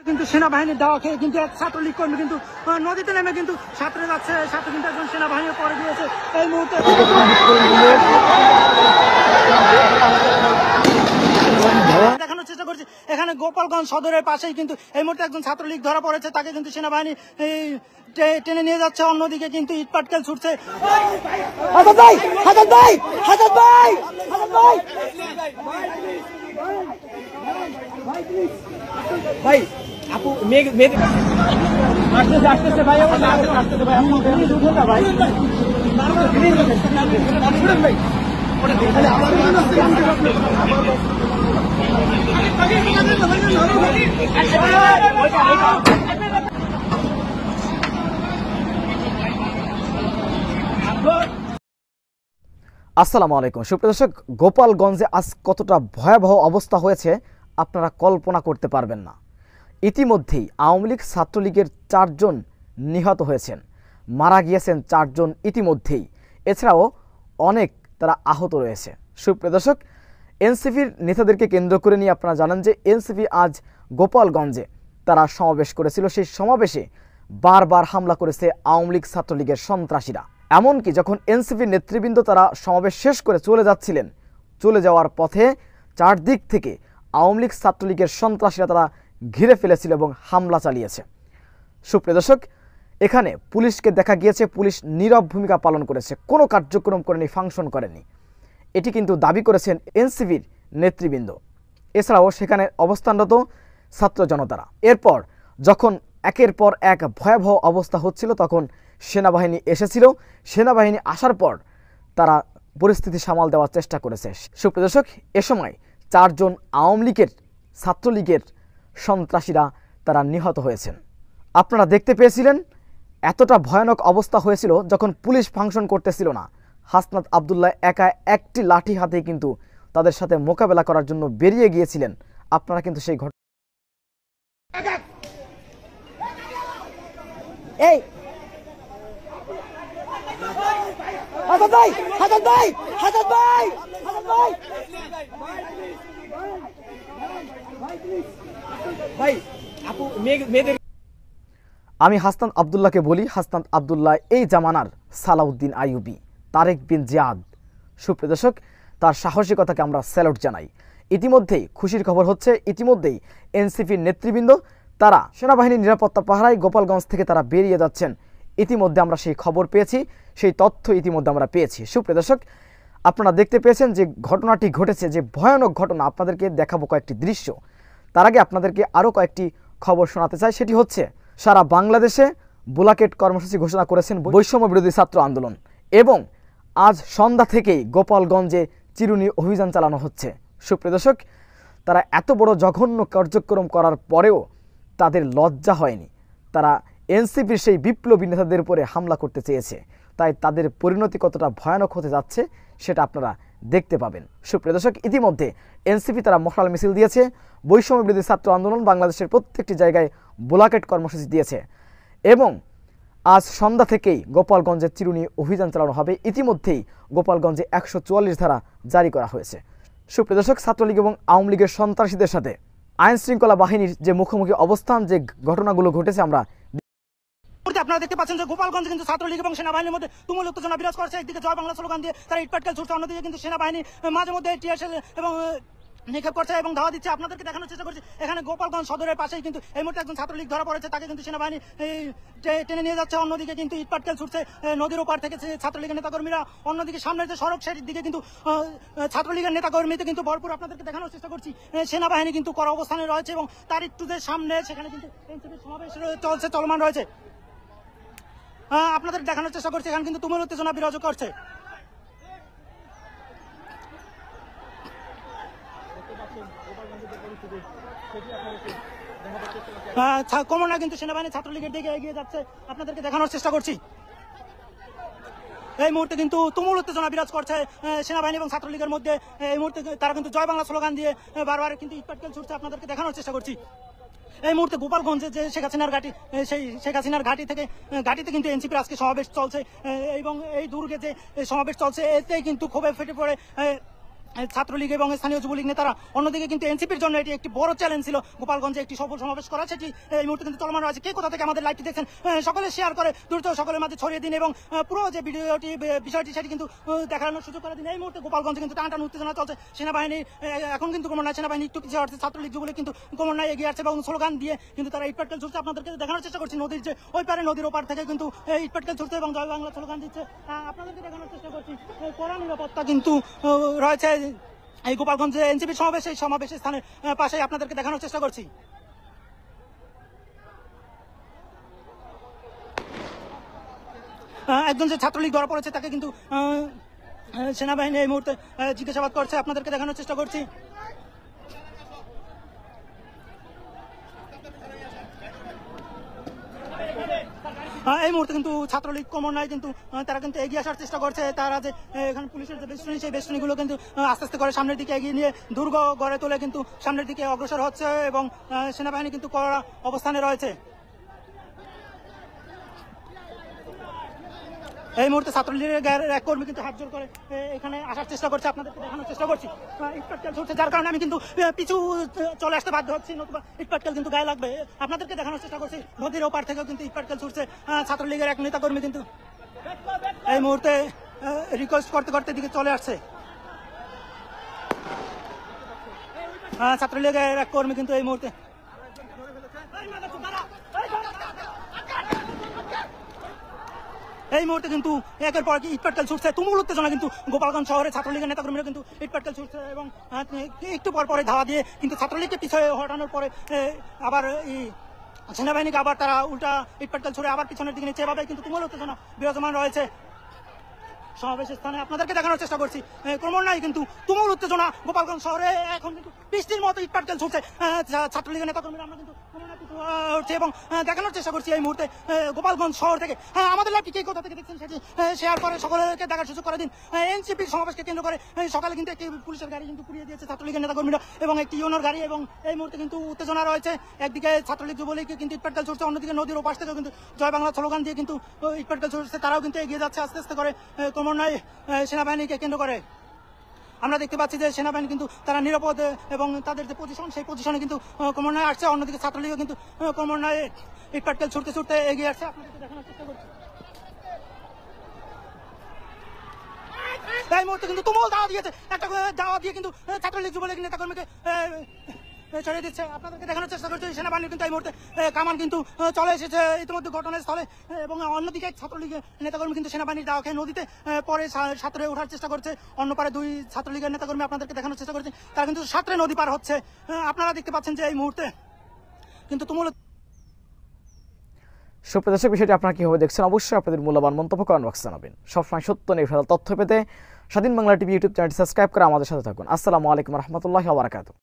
কিন্তু সেনাবাহিনীর দাওয়া খেয়ে কিন্তু এক ছাত্রলীগ কর্মী কিন্তু নদীতে নেমে কিন্তু সাঁতরে যাচ্ছে। সাথে কিন্তু একজন সেনাবাহিনী পরে দিয়েছে এই মুহূর্তে। দেখানোর চেষ্টা করছি এখানে গোপালগঞ্জ সদরের পাশেই কিন্তু এই মুহূর্তে একজন ছাত্রলীগ ধরা পড়েছে, তাকে কিন্তু সেনাবাহিনী টেনে নিয়ে যাচ্ছে। অন্যদিকে কিন্তু ইট পাটকেল ছুটছে। ভাই আপু মেয়ে আসতেছে ভাই, আসতেছে ভাই, আপনি উঠে না ভাই, ভাই আসসালামু আলাইকুম সুপ্রিয় দর্শক, গোপালগঞ্জে আজ কতটা ভয়াবহ অবস্থা হয়েছে আপনারা কল্পনা করতে পারবেন না। ইতিমধ্যেই আওয়ামী লীগ ছাত্রলীগের 4 জন নিহত হয়েছেন, মারা গিয়েছেন 4 জন ইতিমধ্যেই, এছাড়াও অনেক তারা আহত রয়েছে। সুপ্রিয় দর্শক, এনসিপির নেতাদেরকে কেন্দ্র করে নিয়ে আপনারা জানেন যে এনসিপি আজ গোপালগঞ্জে তারা সমাবেশ করেছিল। সেই সমাবেশে বারবার হামলা করেছে আওয়ামী লীগ ছাত্রলীগের সন্ত্রাসীরা। এমনকি যখন এনসিপির নেতৃবৃন্দ তারা সমাবেশ শেষ করে চলে যাচ্ছিলেন, চলে যাওয়ার পথে চারদিক থেকে আওয়ামী লীগ ছাত্রলীগের সন্ত্রাসীরা তারা ঘিরে ফেলেছিল এবং হামলা চালিয়েছে। সুপ্রিয় দর্শক, এখানে পুলিশকে দেখা গিয়েছে পুলিশ নীরব ভূমিকা পালন করেছে, কোনো কার্যক্রম করেনি, ফাংশন করেনি। এটি কিন্তু দাবি করেছেন এনসিপির নেতৃবৃন্দ, এছাড়াও সেখানে অবস্থানরত ছাত্র জনতারা। এরপর যখন একের পর এক ভয়াবহ অবস্থা হচ্ছিল তখন সেনাবাহিনী এসেছিল। সেনাবাহিনী আসার পর তারা পরিস্থিতি সামাল দেওয়ার চেষ্টা করেছে। সুপ্রিয় দর্শক, এ সময় 4 জন আওয়ামী লীগের ছাত্রলীগের সন্ত্রাসীরা তারা নিহত হয়েছেন। আপনারা দেখতে পেয়েছিলেন এতটা ভয়ানক অবস্থা হয়েছিল যখন পুলিশ ফাংশন করতেছিল না। হাসনাত আবদুল্লাহ একা একটি লাঠি হাতে কিন্তু তাদের সাথে মোকাবেলা করার জন্য বেরিয়ে গিয়েছিলেন। আপনারা কিন্তু সেই ঘটনা আমি হাসনাত আবদুল্লাহকে বলি, হাসনাত আবদুল্লাহ এই জামানার সালাউদ্দিন আইয়ুবী, তারেক বিন জিয়াদ। সুপ্রিয় দর্শক, তার সাহসিকতাকে আমরা স্যালুট জানাই। ইতিমধ্যেই খুশির খবর হচ্ছে, ইতিমধ্যেই এনসিপির নেতৃবৃন্দ তারা সেনাবাহিনীর নিরাপত্তা পাহারায় গোপালগঞ্জ থেকে তারা বেরিয়ে যাচ্ছেন। ইতিমধ্যে আমরা সেই খবর পেয়েছি, সেই তথ্য ইতিমধ্যে আমরা পেয়েছি। সুপ্রিয় দর্শক, আপনারা দেখতে পেয়েছেন যে ঘটনাটি ঘটেছে, যে ভয়ানক ঘটনা। আপনাদেরকে দেখাবো কয়েকটি দৃশ্য। তার আগে আপনাদেরকে আরও কয়েকটি খবর শোনাতে চাই। সেটি হচ্ছে, সারা বাংলাদেশে ব্লকেট কর্মসূচি ঘোষণা করেছেন বৈষম্য বিরোধী ছাত্র আন্দোলন, এবং আজ সন্ধ্যা থেকেই গোপালগঞ্জে চিরুনি অভিযান চালানো হচ্ছে। সুপ্রিয় দর্শক, তারা এত বড় জঘন্য কার্যক্রম করার পরেও তাদের লজ্জা হয়নি। তারা এনসিপির সেই বিপ্লবী নেতাদের উপরে হামলা করতে চেয়েছে। তাই তাদের পরিণতি কতটা ভয়ানক হতে যাচ্ছে সেটা আপনারা দেখতে পাবেন। সুপ্রিয় দর্শক, ইতিমধ্যে এনসিপি তারা মশাল মিছিল দিয়েছে, বৈষম্য বিরোধী ছাত্র আন্দোলন বাংলাদেশের প্রত্যেকটি জায়গায় ব্লকেট কর্মসূচি দিয়েছে, এবং আজ সন্ধ্যা থেকেই গোপালগঞ্জে চিরুনি অভিযান চালানো হবে। ইতিমধ্যেই গোপালগঞ্জে 144 ধারা জারি করা হয়েছে। সুপ্রিয় দর্শক, ছাত্রলীগ এবং আওয়ামী লীগের সন্ত্রাসীদের সাথে আইন শৃঙ্খলা বাহিনীর যে মুখোমুখি অবস্থান, যে ঘটনাগুলো ঘটেছে, আমরা আপনারা দেখতে পাচ্ছেন যে গোপালগঞ্জে কিন্তু ছাত্রলীগ এবং সেনাবাহিনীর মধ্যে তুমুল উত্তেজনা বিরাজ করছে। একদিকে জয় বাংলা স্লোগান দিয়ে তারা ইটপাটকেল ছুটছে, অন্যদিকে কিন্তু সেনাবাহিনী মাঝে মধ্যে টিয়ারশেল এবং নিক্ষেপ করছে এবং ধাওয়া দিচ্ছে। আপনাদেরকে দেখানোর চেষ্টা করছি এখানে গোপালগঞ্জ সদরের পাশেই কিন্তু এই মুহূর্তে একজন ছাত্রলীগ ধরা পড়েছে, তাকে কিন্তু সেনাবাহিনী টেনে নিয়ে যাচ্ছে। অন্যদিকে কিন্তু ইটপাটকেল ছুটছে নদীর ওপার থেকে ছাত্রলীগের নেতাকর্মীরা। অন্যদিকে সামনের যে সড়ক সেটির দিকে কিন্তু ছাত্রলীগের নেতাকর্মীতে কিন্তু ভরপুর। আপনাদেরকে দেখানোর চেষ্টা করছি সেনাবাহিনী কিন্তু কড়া অবস্থানে রয়েছে, এবং তার একটু যে সামনে সেখানে কিন্তু এনসিপির সমাবেশ চলমান রয়েছে। আপনাদের দেখানোর চেষ্টা করছি এখানে কিন্তু তুমুল উত্তেজনা বিরাজ করছে। কমনা কিন্তু সেনাবাহিনী ছাত্রলীগের দিকে এগিয়ে যাচ্ছে। আপনাদেরকে দেখানোর চেষ্টা করছি এই মুহূর্তে কিন্তু তুমুল উত্তেজনা বিরাজ করছে সেনাবাহিনী এবং ছাত্রলীগের মধ্যে। এই মুহূর্তে তারা কিন্তু জয় বাংলা স্লোগান দিয়ে বারবার কিন্তু ইটপাটকেল ছুটছে। আপনাদেরকে দেখানোর চেষ্টা করছি এই মুহূর্তে গোপালগঞ্জে যে শেখ হাসিনার ঘাঁটি, সেই শেখ হাসিনার ঘাঁটিতে কিন্তু এনসিপির আজকে সমাবেশ চলছে, এবং এই দুর্গে যে সমাবেশ চলছে এতেই কিন্তু ক্ষোভে ফেটে পড়ে ছাত্রলীগ এবং স্থানীয় যুবলীগ নেতারা, অন্যদিকে কিন্তু এনসিপির জন্য এটি একটি বড় চ্যালেঞ্জ ছিল গোপালগঞ্জে একটি সফল সমাবেশ করা, সেটি এই মুহূর্তে কিন্তু চলমান রয়েছে। কে কোথা থেকে আমাদের লাইভটি দেখছেন সকলে শেয়ার করে দ্রুত সকলের মাঝে ছড়িয়ে দিন এবং পুরো যে ভিডিওটি বিষয়টি সেটি কিন্তু দেখানোর সুযোগ করে দিন। এই মুহূর্তে গোপালগঞ্জে কিন্তু টান উত্তেজনা চলছে। সেনাবাহিনী এখন কিন্তু ক্রমান্বয়ে সেনাবাহিনী একটু পিছিয়ে আসছে, ছাত্রলীগ যুবলীগ কিন্তু ক্রমান্বয়ে এগিয়ে আসছে এবং স্লোগান দিয়ে কিন্তু তারা ইটপাটকেল ছুটছে। আপনাদেরকে দেখানোর চেষ্টা করছি নদীর যে ওই পারে, নদীর ওপার থেকে কিন্তু ইটপাটকেল ছুটছে এবং জয় বাংলা স্লোগান দিচ্ছে। আপনাদেরকে দেখানোর চেষ্টা করছি কড়া নিরাপত্তা কিন্তু রয়েছে এই গোপালগঞ্জে এনসিপি সমাবেশ, এই সমাবেশের স্থানের পাশে আপনাদেরকে দেখানোর চেষ্টা করছি। একজন যে ছাত্রলীগ ধরা পড়েছে তাকে কিন্তু সেনাবাহিনী এই মুহূর্তে জিজ্ঞাসাবাদ করছে, আপনাদেরকে দেখানোর চেষ্টা করছি। এই মুহূর্তে কিন্তু ছাত্রলীগ ক্রমান্বয়ে কিন্তু তারা কিন্তু এগিয়ে আসার চেষ্টা করছে। তারা যে এখানে পুলিশের যে বেষ্টনী, সেই বেষ্টনীগুলো কিন্তু আস্তে আস্তে করে সামনের দিকে এগিয়ে নিয়ে দুর্গ গড়ে তোলে কিন্তু সামনের দিকে অগ্রসর হচ্ছে এবং সেনাবাহিনী কিন্তু কড়া অবস্থানে রয়েছে। এই মুহূর্তে ছাত্রলীগের এক কর্মী কিন্তু হাত জোর করে এখানে আসার চেষ্টা করছে, আপনাদেরকে দেখানোর চেষ্টা করছি। ইটপাটকেল ছুটছে, যার কারণে আমি কিন্তু পিছু চলে আসতে বাধ্য হচ্ছি, নতুবা ইটপাটকেল কিন্তু গায়ে লাগবে। আপনাদেরকে দেখানোর চেষ্টা করছি নদীর ওপার থেকেও কিন্তু ইটপাটকেল ছুটছে। ছাত্রলীগের এক নেতা কর্মী কিন্তু এই মুহূর্তে রিকোয়েস্ট করতে করতে দিকে চলে আসছে। ছাত্রলীগের এক কর্মী কিন্তু এই মুহূর্তে কিন্তু একের পর ইটপাটকেল ছুটছে। তুমুল উত্তেজনা কিন্তু গোপালগঞ্জ শহরে ছাত্রলীগের নেতাকর্মীরা কিন্তু ইটপাটকেল ছুটছে এবং একটু পর পরে ধাওয়া দিয়ে কিন্তু ছাত্রলীগকে পিছিয়ে হটানোর পরে আবার সেনাবাহিনীকে আবার তারা উল্টা ইটপাটকেল ছুড়ে আবার পিছনের দিকে নিচ্ছে। এভাবে কিন্তু তুমুল উত্তেজনা বিরাজমান রয়েছে সমাবেশের স্থানে। আপনাদেরকে দেখানোর চেষ্টা করছি ক্রমান্বয়ে কিন্তু তুমুল উত্তেজনা গোপালগঞ্জ শহরে। এখন কিন্তু বৃষ্টির মতো ইটপাটকেল ছুটছে ছাত্রলীগের নেতাকর্মীরা। আমরা কিন্তু উঠছে এবং দেখানোর চেষ্টা করছি এই মুহূর্তে গোপালগঞ্জ শহর থেকে। আমাদের লাইভটি কে কোথা থেকে দেখছেন সেটি শেয়ার করে সকলকে দেখার সুযোগ করে দিন। এনসিপির সমাবেশকে কেন্দ্র করে সকালে কিন্তু একটি পুলিশের গাড়ি কিন্তু পুড়িয়ে দিয়েছে ছাত্রলীগের নেতাকর্মীরা এবং একটি ইউনোর গাড়ি, এবং এই মুহূর্তে কিন্তু উত্তেজনা রয়েছে। একদিকে ছাত্রলীগ যুবলীগ কিন্তু ইটপাটকেল ছুটছে, অন্যদিকে নদীর ওপাশ থেকেও কিন্তু জয় বাংলা স্লোগান দিয়ে কিন্তু ইটপাটকেল ছুটছে। তারাও কিন্তু এগিয়ে যাচ্ছে আস্তে আস্তে করে ক্রমান্বয়ে সেনাবাহিনীকে কেন্দ্র করে। আমরা দেখতে পাচ্ছি যে সেনাবাহিনী কিন্তু তারা নিরাপদ এবং তাদের যে পজিশন, সেই পজিশনে কিন্তু ক্রমান্বয়ে আসছে। অন্যদিকে ছাত্রলীগও কিন্তু ক্রমান্বয়ে ইটপাটকেল ছুটতে ছুটতে এগিয়ে আসছে। আপনাদেরকে দেখানোর চেষ্টা করছি। এই মুহূর্তে কিন্তু তুমুল দাওয়া দিয়েছে, একটা দাওয়া দিয়ে কিন্তু ছাত্রলীগ যুবলীগ নেতাকর্মীকে ছড়িয়ে দিচ্ছে। আপনাদেরকে দেখানোর চেষ্টা করছি সেনাবাহিনী কিন্তু এই মুহূর্তে কামান কিন্তু চলে এসেছে ইতিমধ্যে ঘটনাস্থলে এবং অন্যদিকে ছাত্রলীগের নেতাকর্মী কিন্তু সেনাবাহিনীর দাওয়া খেয়ে নদীতে পরে সাঁতরে ওঠার চেষ্টা করছে। অন্য পারে দুই ছাত্রলীগের নেতাকর্মী আপনাদেরকে দেখানোর চেষ্টা করছে, তারা কিন্তু সাঁতরে নদী পার হচ্ছে। আপনারা দেখতে পাচ্ছেন যে এই মুহূর্তে কিন্তু তুমুল। সুপ্রিয় দর্শক, বিষয়টি আপনারা কিভাবে দেখছেন অবশ্যই আপনাদের মূল্যবান মন্তব্য কমেন্ট বক্সে জানাবেন। সবসময় সত্য নির্ভেজাল তথ্য পেতে স্বাধীন বাংলা টিভি ইউটিউব চ্যানেলটি সাবস্ক্রাইব করে আমাদের সাথে থাকুন। আসসালামু আলাইকুম রহমতুল্লাহি ওয়া বারাকাতুহু।